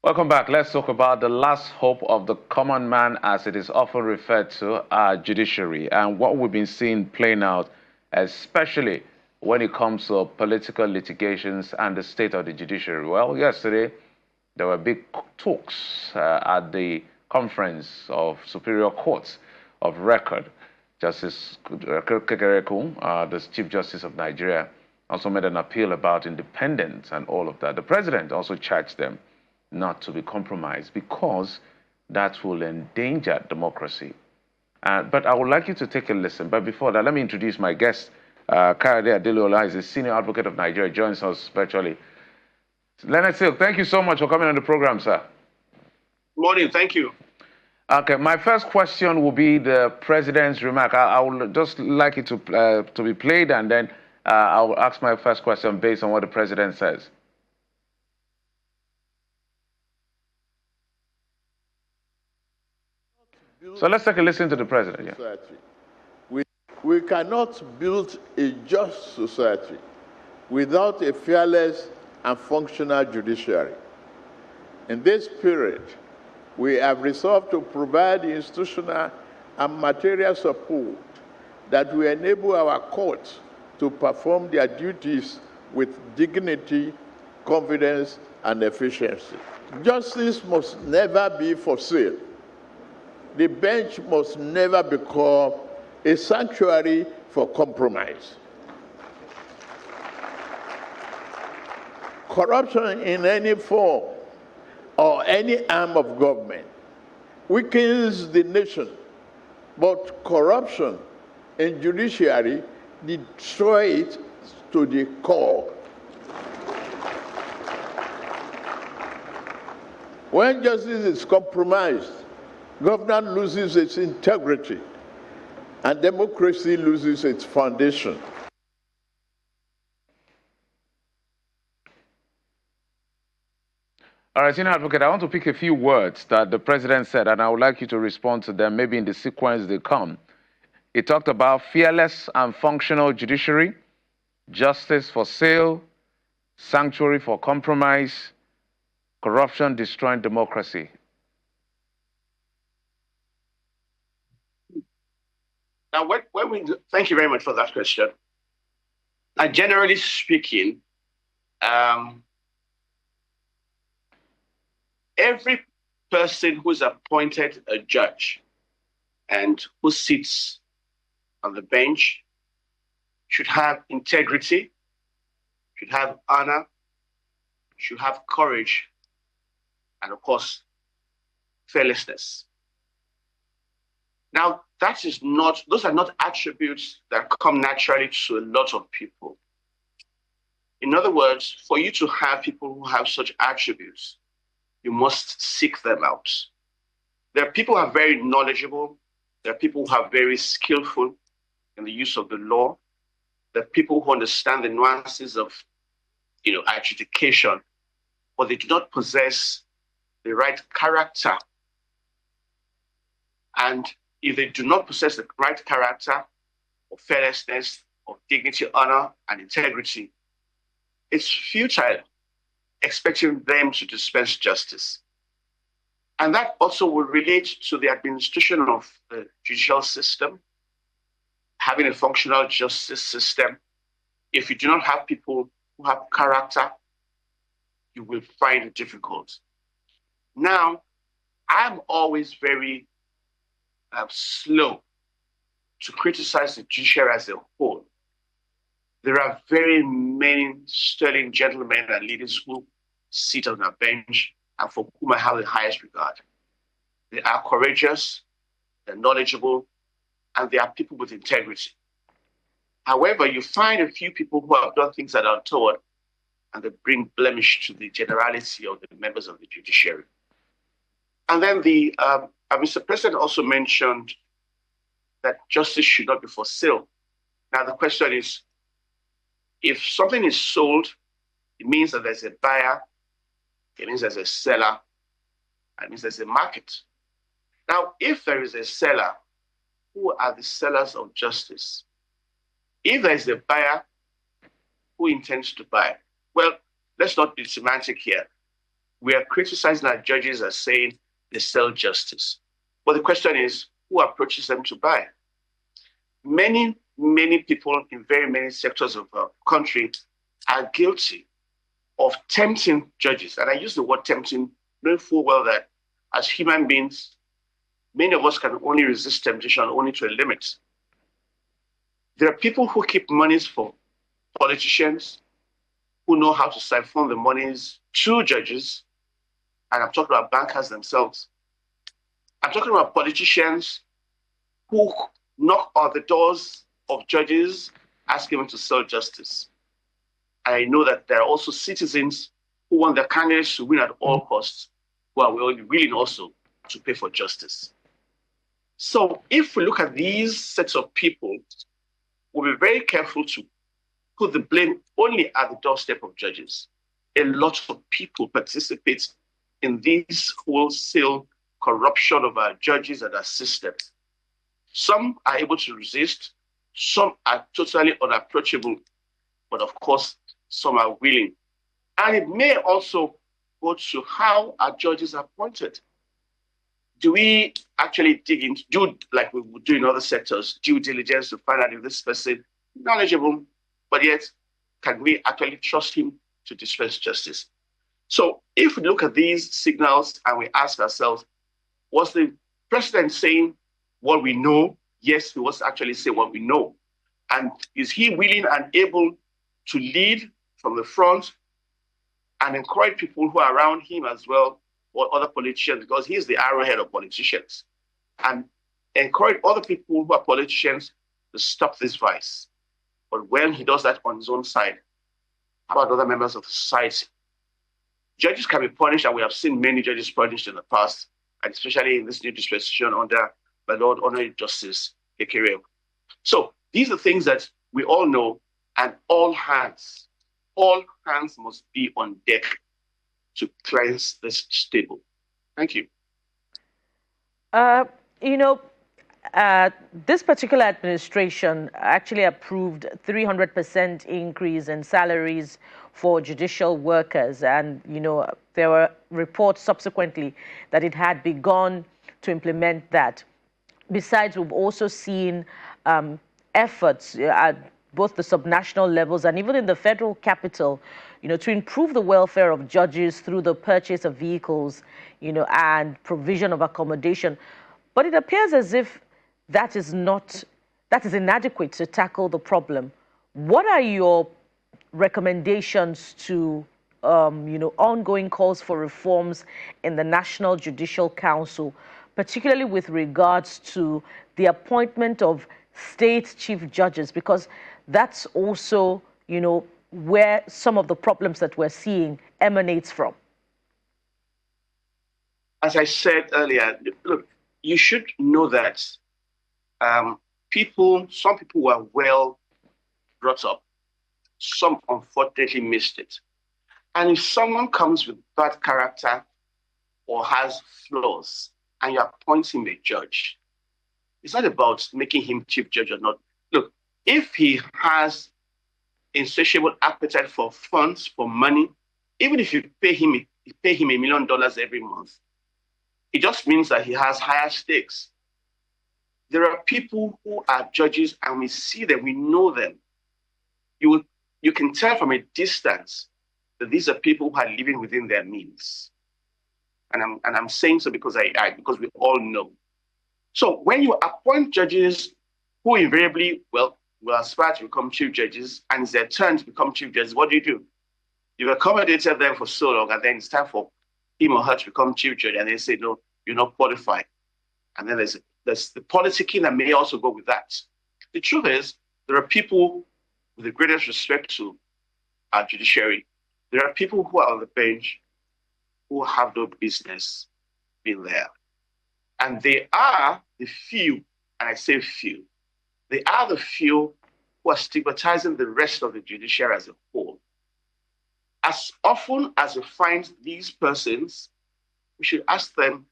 Welcome back. Let's talk about the last hope of the common man, as it is often referred to, our judiciary, and what we've been seeing playing out, especially when it comes to political litigations and the state of the judiciary. Well, yesterday, there were big talks at the conference of Superior Courts of Record. Justice Kekereekun, the Chief Justice of Nigeria, also made an appeal about independence and all of that. The president also charged them not to be compromised because that will endanger democracy. But I would like you to take a listen. But before that, let me introduce my guest. Kayode Adelola is a senior advocate of Nigeria, joins us virtually. Leonard Silk, thank you so much for coming on the program, sir. Morning, thank you. Okay, my first question will be the president's remark. I would just like it to be played, and then I will ask my first question based on what the president says. So let's take a listen to the president. Yeah. We cannot build a just society without a fearless and functional judiciary. In this period, we have resolved to provide institutional and material support that will enable our courts to perform their duties with dignity, confidence, and efficiency. Justice must never be for sale. The bench must never become a sanctuary for compromise. Corruption in any form or any arm of government weakens the nation, but corruption in judiciary destroys it to the core. When justice is compromised, government loses its integrity, and democracy loses its foundation. All right, senior advocate, I want to pick a few words that the president said, and I would like you to respond to them, maybe in the sequence they come. He talked about fearless and functional judiciary, justice for sale, sanctuary for compromise, corruption destroying democracy. Now, thank you very much for that question. Now, generally speaking, every person who's appointed a judge and who sits on the bench should have integrity, should have honor, should have courage, and of course, fearlessness. Now, those are not attributes that come naturally to a lot of people. In other words, for you to have people who have such attributes, you must seek them out. There are people who are very knowledgeable. There are people who are very skillful in the use of the law. There are people who understand the nuances of, adjudication, but they do not possess the right character. And if they do not possess the right character of fearlessness, of dignity, honor, and integrity, it's futile expecting them to dispense justice. And that also will relate to the administration of the judicial system, having a functional justice system. If you do not have people who have character, you will find it difficult. Now, I'm always very slow to criticize the judiciary as a whole. There are very many sterling gentlemen and leaders who sit on a bench and for whom I have the highest regard. They are courageous, they're knowledgeable, and they are people with integrity. However, you find a few people who have done things that are untoward, and they bring blemish to the generality of the members of the judiciary. And then Mr. President also mentioned that justice should not be for sale. Now, the question is, if something is sold, it means that there's a buyer, it means there's a seller, it means there's a market. Now, if there is a seller, who are the sellers of justice? If there is a buyer, who intends to buy? Well, let's not be semantic here. we are criticizing our judges as saying they sell justice. But the question is, who approaches them to buy? Many, many people in very many sectors of our country are guilty of tempting judges. And I use the word tempting, knowing full well that as human beings, many of us can only resist temptation only to a limit. There are people who keep monies for politicians, who know how to siphon the monies to judges. And I'm talking about bankers themselves. I'm talking about politicians who knock on the doors of judges asking them to sell justice. I know that there are also citizens who want their candidates to win at all costs, who are willing also to pay for justice. So if we look at these sets of people, we'll be very careful to put the blame only at the doorstep of judges. A lot of people participate in this wholesale corruption of our judges and our systems. Some are able to resist, some are totally unapproachable, but of course, some are willing. And it may also go to how our judges are appointed. Do we actually dig into, do like we would do in other sectors, due diligence to find out if this person is knowledgeable, but yet can we actually trust him to dispense justice? So if we look at these signals and we ask ourselves, was the president saying what we know? Yes, he was actually saying what we know. And is he willing and able to lead from the front and encourage people who are around him as well, or other politicians, because he's the arrowhead of politicians, and encourage other people who are politicians to stop this vice? But when he does that on his own side, how about other members of society? Judges can be punished, and we have seen many judges punished in the past, and especially in this new dispensation under the Lord Honorary Justice Ekere. So these are things that we all know, and all hands must be on deck to cleanse this stable. Thank you. You know, this particular administration actually approved 300% increase in salaries for judicial workers. And, you know, there were reports subsequently that it had begun to implement that. Besides, we've also seen efforts at both the subnational levels and even in the federal capital, you know, to improve the welfare of judges through the purchase of vehicles, you know, and provision of accommodation. But it appears as if that is inadequate to tackle the problem. What are your recommendations to, you know, ongoing calls for reforms in the National Judicial Council, particularly with regards to the appointment of state chief judges? Because that's also, you know, where some of the problems that we're seeing emanates from. As I said earlier, look, you should know that some people were well brought up. Some unfortunately missed it. And if someone comes with bad character or has flaws and you appoint him a judge, it's not about making him chief judge or not. Look, if he has insatiable appetite for funds, for money, even if you pay him $1 million every month, it just means that he has higher stakes. There are people who are judges and we see them, we know them. You can tell from a distance that these are people who are living within their means. And I'm saying so because because we all know. So when you appoint judges who invariably, will aspire to become chief judges, and it's their turn to become chief judges, what do? You've accommodated them for so long, and then it's time for him or her to become chief judge, and they say, no, you're not qualified. And then there's the politicking that may also go with that. The truth is, there are people with the greatest respect to our judiciary. There are people who are on the bench who have no business being there. And they are the few, and I say few, they are the few who are stigmatizing the rest of the judiciary as a whole. As often as we find these persons, we should ask them,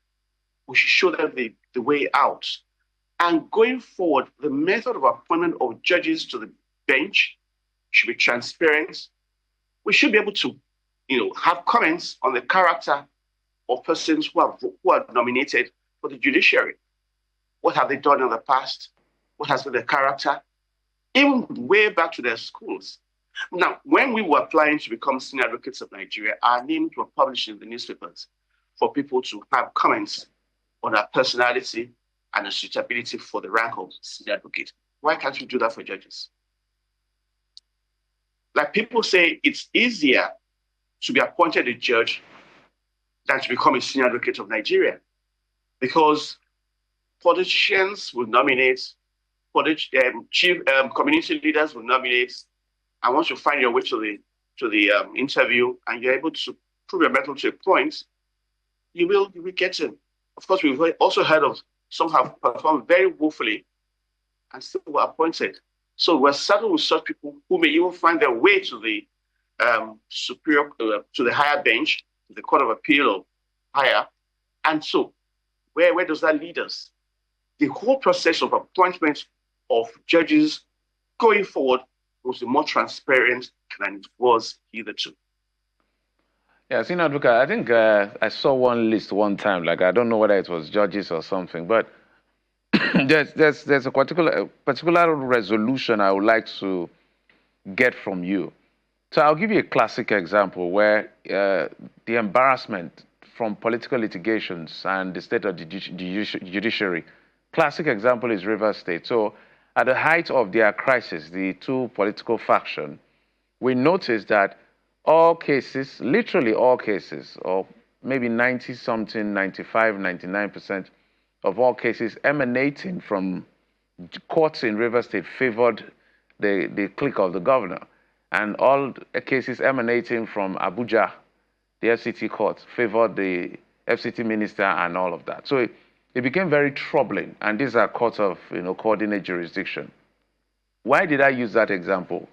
we should show them the way out. And going forward, the method of appointment of judges to the bench should be transparent. We should be able to have comments on the character of persons who are nominated for the judiciary. What have they done in the past? What has been their character? Even way back to their schools. Now, when we were applying to become senior advocates of Nigeria, our names were published in the newspapers for people to have comments on our personality and our suitability for the rank of senior advocate. Why can't we do that for judges? Like people say, it's easier to be appointed a judge than to become a senior advocate of Nigeria, because politicians will nominate, chief community leaders will nominate, and once you find your way to the interview and you're able to prove your mettle to a point, you will get in. Of course, we've also heard of some have performed very woefully and still were appointed. So we're saddled with such people who may even find their way to the superior, to the higher bench, to the Court of Appeal or higher. And so, where does that lead us? The whole process of appointment of judges going forward was more transparent than it was hitherto. Yeah, senior advocate, I think I saw one list one time, like I don't know whether it was judges or something, but there's a particular resolution I would like to get from you. So I'll give you a classic example where the embarrassment from political litigations and the state of the judiciary. Classic example is Rivers State. So at the height of their crisis, the two political factions, we noticed that all cases, literally all cases, or maybe 90-something, 95, 99% of all cases emanating from courts in Rivers State favored the clique of the governor. And all cases emanating from Abuja, the FCT court, favored the FCT minister and all of that. So it became very troubling. And these are courts of coordinate jurisdiction. Why did I use that example?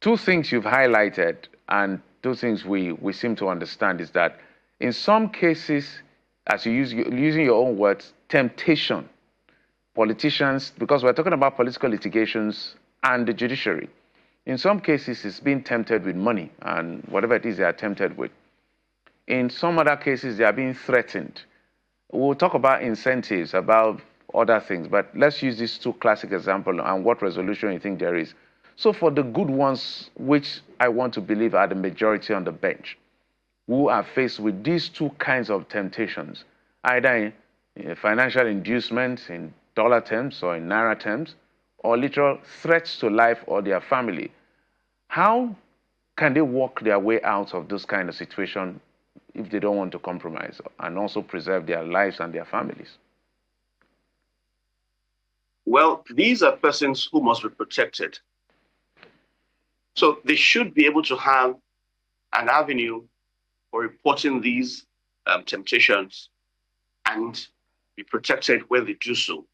Two things you've highlighted, and two things we seem to understand, is that in some cases, as using your own words, temptation, politicians, because we're talking about political litigations and the judiciary, in some cases it's being tempted with money and whatever it is they are tempted with. In some other cases, they are being threatened. We'll talk about incentives, about other things, but let's use these two classic examples and what resolution you think there is. So for the good ones, which I want to believe are the majority on the bench, who are faced with these two kinds of temptations, either in financial inducement in dollar terms or in naira terms, or literal threats to life or their family, how can they work their way out of those kind of situations if they don't want to compromise and also preserve their lives and their families? Well, these are persons who must be protected. So they should be able to have an avenue for reporting these temptations and be protected when they do so.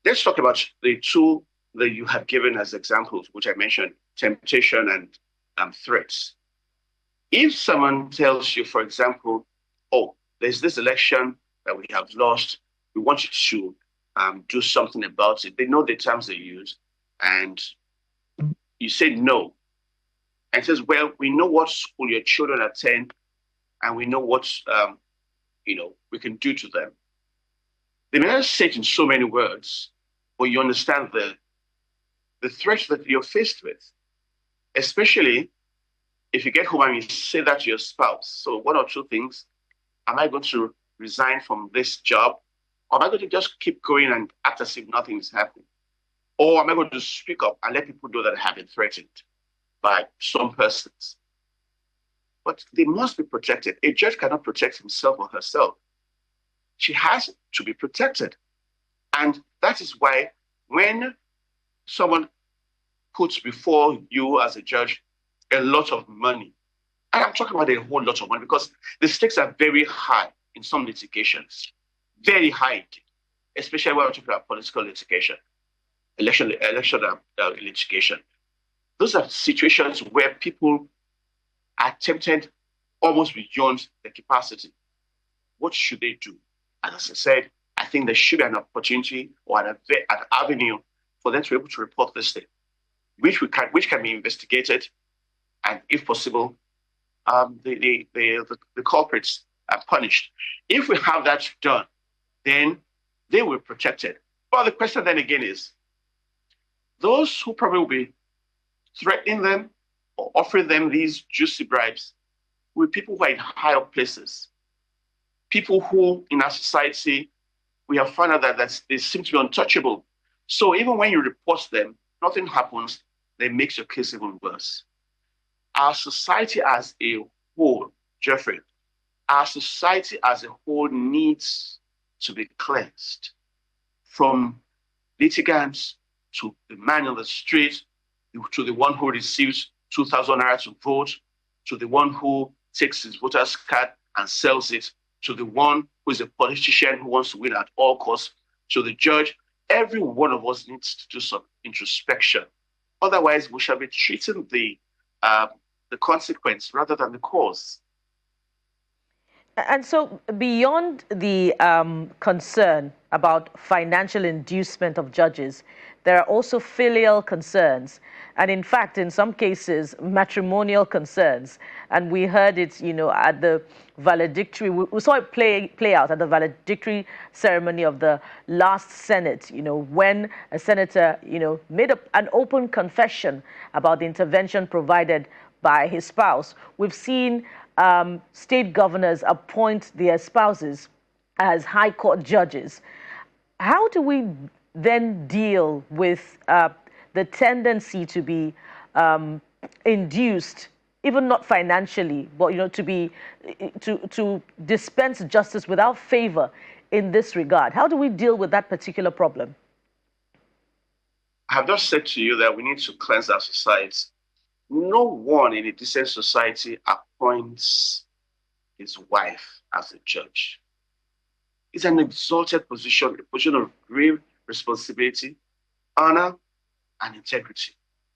Let's talk about the two that you have given as examples, which I mentioned, temptation and threats. If someone tells you, for example, oh, there's this election that we have lost, we want you to do something about it. They know the terms they use, and you say no. And it says, well, we know what school your children attend, and we know what we can do to them. They may not say it in so many words, but you understand the threat that you're faced with, especially if you get home and you say that to your spouse. So one or two things: am I going to resign from this job? Or am I going to just keep going and act as if nothing is happening? Or am I going to speak up and let people know that I have been threatened by some persons? But they must be protected. A judge cannot protect himself or herself. She has to be protected. And that is why when someone puts before you as a judge a lot of money, and I'm talking about a whole lot of money because the stakes are very high in some litigations, very high, especially when we're talking about political litigation, election litigation. Those are situations where people are tempted almost beyond their capacity. What should they do? As I said, I think there should be an opportunity or an avenue for them to be able to report this thing, which can be investigated, and if possible, the culprits are punished. If we have that done, then they will be protected. But the question then again is, those who probably will be threatening them or offering them these juicy bribes will be people who are in higher places, people who in our society, we have found out that they seem to be untouchable. So even when you report them, nothing happens, that makes your case even worse. Our society as a whole, Jeffrey, our society as a whole needs to be cleansed from litigants to the man on the street, to the one who receives 2,000 naira to vote, to the one who takes his voter's card and sells it, to the one who is a politician who wants to win at all costs, to the judge. Every one of us needs to do some introspection. Otherwise, we shall be treating the consequence rather than the cause. And so, beyond the concern about financial inducement of judges, there are also filial concerns, and in fact, in some cases, matrimonial concerns. And we heard it, at the valedictory. We saw it play out at the valedictory ceremony of the last Senate. When a senator, made an open confession about the intervention provided by his spouse. We've seen state governors appoint their spouses as high court judges. How do we then deal with the tendency to be induced, even not financially, but to dispense justice without favor in this regard? How do we deal with that particular problem? I have just said to you that we need to cleanse our society. No one in a decent society appoints his wife as a judge. It's an exalted position, a position of grave responsibility, honor, and integrity.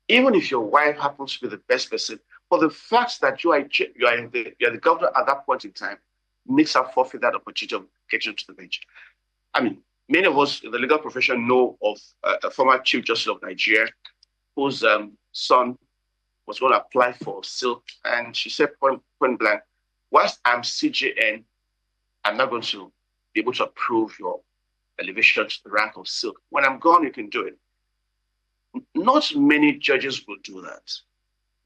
Even if your wife happens to be the best person, for the fact that you are the governor at that point in time makes her forfeit that opportunity of getting to the bench. I mean, many of us in the legal profession know of a former Chief Justice of Nigeria whose son was going to apply for silk, and she said point blank, whilst I'm CJN, I'm not going to be able to approve your elevation to the rank of silk. When I'm gone, you can do it. Not many judges will do that.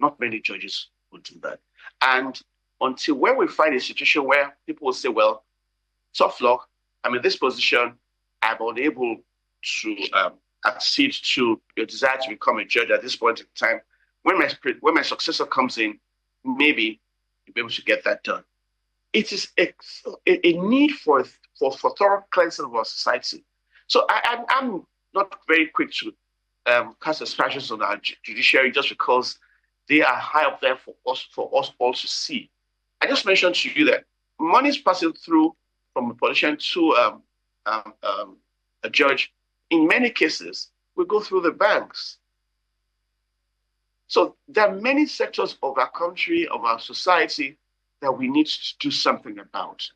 Not many judges will do that. And until when we find a situation where people will say, well, tough luck, I'm in this position, I'm unable to accede to your desire to become a judge at this point in time. When my successor comes in, maybe you'll be able to get that done. It is a need for thorough cleansing of our society. So I'm not very quick to cast aspersions on our judiciary just because they are high up there for us all to see. I just mentioned to you that money is passing through from a politician to a judge. In many cases, we go through the banks. So there are many sectors of our country, of our society, that we need to do something about.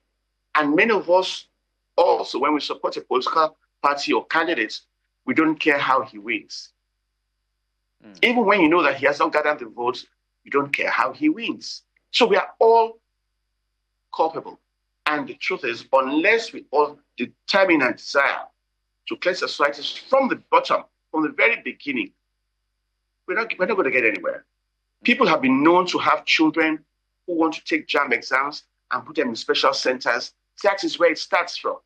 And many of us also, when we support a political party or candidate, we don't care how he wins. Even when you know that he has not gathered the votes, you don't care how he wins. So we are all culpable. And the truth is, unless we all determine and desire to cleanse our societies from the bottom, from the very beginning, we're not going to get anywhere. People have been known to have children who want to take JAMB exams and put them in special centers. That is where it starts from.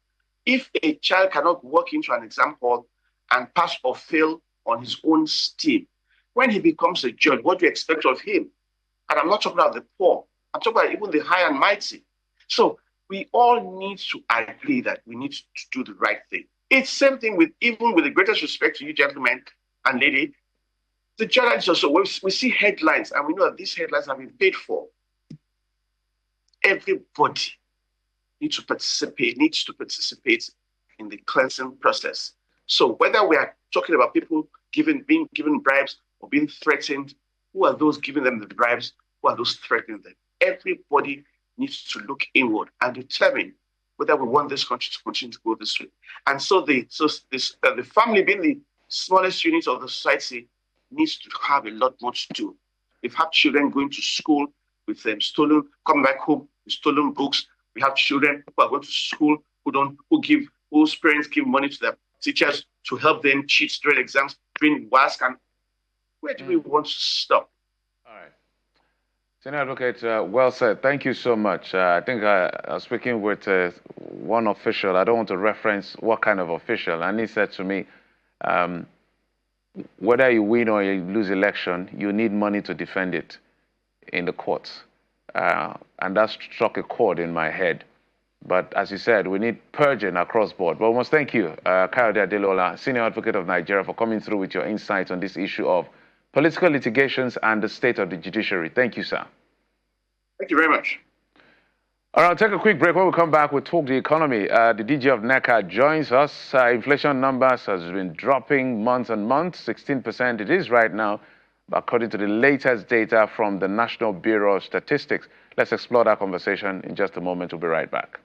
If a child cannot walk into an exam hall and pass or fail on his own steam, when he becomes a judge, what do you expect of him? And I'm not talking about the poor. I'm talking about even the high and mighty. So we all need to agree that we need to do the right thing. It's same thing even with the greatest respect to you, gentlemen and lady. The journalists also, we see headlines, and we know that these headlines have been paid for. Everybody needs to participate in the cleansing process. So whether we are talking about people being given bribes or being threatened, who are those giving them the bribes? Who are those threatening them? Everybody needs to look inward and determine whether we want this country to continue to go this way. And so the family, being the smallest unit of the society, needs to have a lot more to do. We've had children going to school with stolen, coming back home with stolen books. We have children who are going to school whose parents give money to their teachers to help them cheat during exams, during WASC. And where do we want to stop? All right. Senior Advocate, well said. Thank you so much. I think I was speaking with one official. I don't want to reference what kind of official. And he said to me, whether you win or you lose election, you need money to defend it in the courts. And that struck a chord in my head. But as you said, we need purging across board. But we must thank you, Kayode Adelola, Senior Advocate of Nigeria, for coming through with your insights on this issue of political litigations and the state of the judiciary. Thank you, sir. Thank you very much. All right, I'll take a quick break. When we come back, we'll talk the economy. The DG of NECA joins us. Inflation numbers has been dropping months and months, 16% it is right now, according to the latest data from the National Bureau of Statistics. Let's explore that conversation in just a moment. We'll be right back.